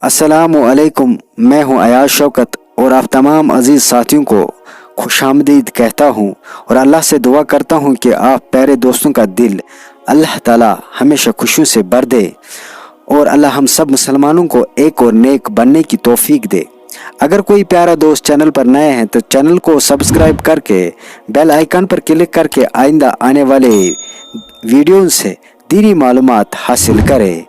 अस्सलामुअलैकुम। मैं हूं अयाज शौकत और आप तमाम अजीज़ साथियों को खुशामदीद कहता हूं और अल्लाह से दुआ करता हूं कि आप प्यारे दोस्तों का दिल अल्लाह ताला हमेशा खुशियों से भर दे और अल्लाह हम सब मुसलमानों को एक और नेक बनने की तौफीक दे। अगर कोई प्यारा दोस्त चैनल पर नए हैं तो चैनल को सब्सक्राइब करके बेल आइकन पर क्लिक करके आइंदा आने वाले वीडियो से दीनी मालूमात हासिल करें।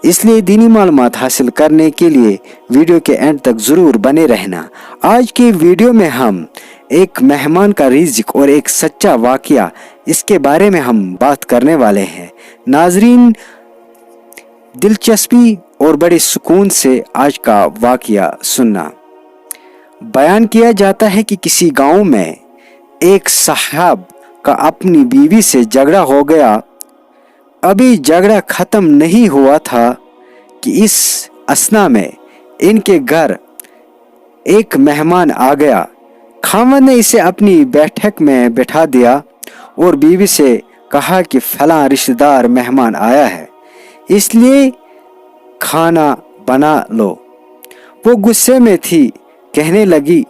इसलिए दीनी मालूमात हासिल करने के लिए वीडियो के एंड तक ज़रूर बने रहना। आज की वीडियो में हम एक मेहमान का रिज़्क और एक सच्चा वाक़या इसके बारे में हम बात करने वाले हैं। नाजरीन, दिलचस्पी और बड़े सुकून से आज का वाक़या सुनना। बयान किया जाता है कि किसी गांव में एक साहब का अपनी बीवी से झगड़ा हो गया। अभी झगड़ा ख़त्म नहीं हुआ था कि इस असना में इनके घर एक मेहमान आ गया। खामद ने इसे अपनी बैठक में बैठा दिया और बीवी से कहा कि फलां रिश्तेदार मेहमान आया है, इसलिए खाना बना लो। वो गुस्से में थी, कहने लगी,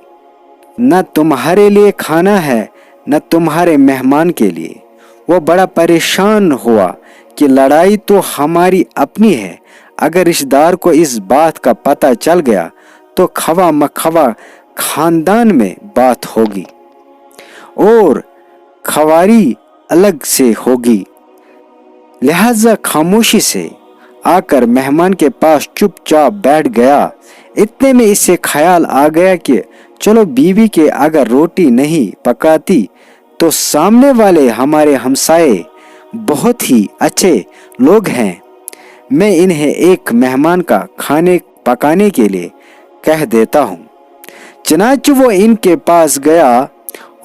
न तुम्हारे लिए खाना है न तुम्हारे मेहमान के लिए। वो बड़ा परेशान हुआ कि लड़ाई तो हमारी अपनी है, अगर रिश्तेदार को इस बात का पता चल गया तो खवा मखवा खानदान में बात होगी और खवारी अलग से होगी। लिहाजा खामोशी से आकर मेहमान के पास चुपचाप बैठ गया। इतने में इससे ख्याल आ गया कि चलो बीवी के अगर रोटी नहीं पकाती तो सामने वाले हमारे हमसाए बहुत ही अच्छे लोग हैं, मैं इन्हें एक मेहमान का खाने पकाने के लिए कह देता हूँ। चनाच वो इनके पास गया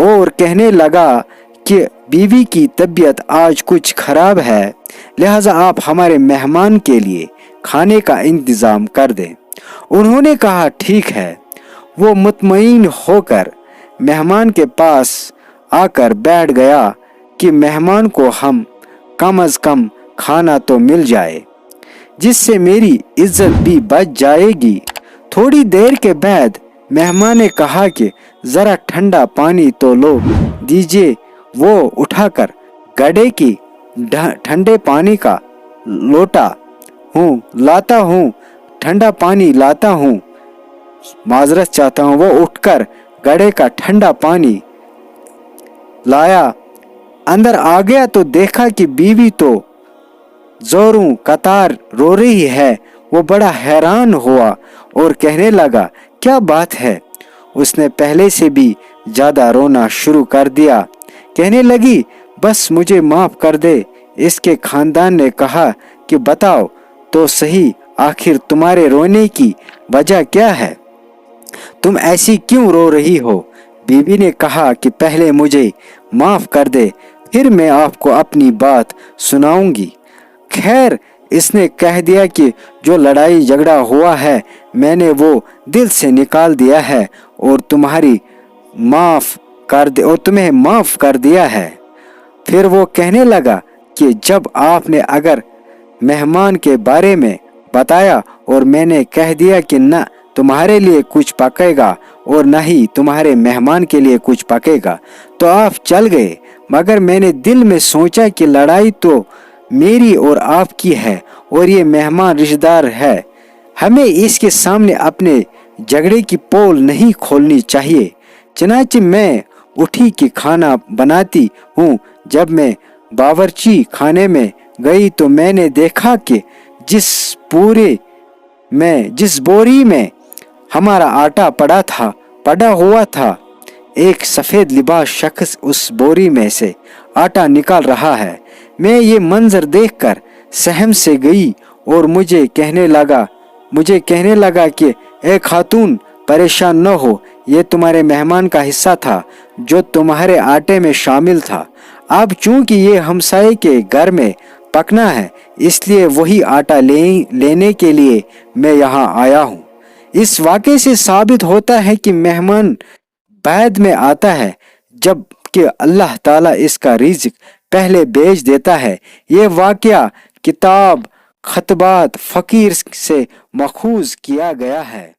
और कहने लगा कि बीवी की तबीयत आज कुछ खराब है, लिहाजा आप हमारे मेहमान के लिए खाने का इंतज़ाम कर दें। उन्होंने कहा ठीक है। वो मुतमईन होकर मेहमान के पास आकर बैठ गया कि मेहमान को हम कम अज़ कम खाना तो मिल जाए, जिससे मेरी इज्जत भी बच जाएगी। थोड़ी देर के बाद मेहमान ने कहा कि ज़रा ठंडा पानी तो लो दीजिए। वो उठाकर गड्ढे की ठंडे पानी का लोटा लाता हूँ, ठंडा पानी लाता हूँ, माजरत चाहता हूँ। वो उठकर गड्ढे का ठंडा पानी लाया, अंदर आ गया तो देखा कि बीवी तो जोरों कतार रो रही है। वो बड़ा हैरान हुआ और कहने लगा, क्या बात है? उसने पहले से भी ज़्यादा रोना शुरू कर दिया। कहने लगी, बस मुझे माफ़ कर दे। इसके खानदान ने कहा कि बताओ तो सही, आखिर तुम्हारे रोने की वजह क्या है? तुम ऐसी क्यों रो रही हो? बीवी ने कहा कि पहले मुझे माफ़ कर दे, फिर मैं आपको अपनी बात सुनाऊंगी। खैर, इसने कह दिया कि जो लड़ाई झगड़ा हुआ है मैंने वो दिल से निकाल दिया है और तुम्हें माफ़ कर दिया है। फिर वो कहने लगा कि जब आपने अगर मेहमान के बारे में बताया और मैंने कह दिया कि न तुम्हारे लिए कुछ पकेगा और न ही तुम्हारे मेहमान के लिए कुछ पकेगा तो आप चल गए, मगर मैंने दिल में सोचा कि लड़ाई तो मेरी और आपकी है और ये मेहमान रिश्तेदार है, हमें इसके सामने अपने झगड़े की पोल नहीं खोलनी चाहिए। चनाचे मैं उठी कि खाना बनाती हूँ। जब मैं बावर्ची खाने में गई तो मैंने देखा कि जिस बोरी में हमारा आटा पड़ा हुआ था, एक सफ़ेद लिबास शख्स उस बोरी में से आटा निकाल रहा है। मैं ये मंजर देखकर सहम से गई और मुझे कहने लगा कि ए खातून, परेशान न हो, ये तुम्हारे मेहमान का हिस्सा था जो तुम्हारे आटे में शामिल था। अब चूंकि ये हमसाये के घर में पकना है, इसलिए वही आटा लेने के लिए मैं यहाँ आया हूँ। इस वाक़े से साबित होता है कि मेहमान बाद में आता है, जबकि अल्लाह ताला इसका रिज़्क पहले भेज देता है। ये वाक़या किताब خطبات فقیر سے ماخوذ کیا گیا ہے۔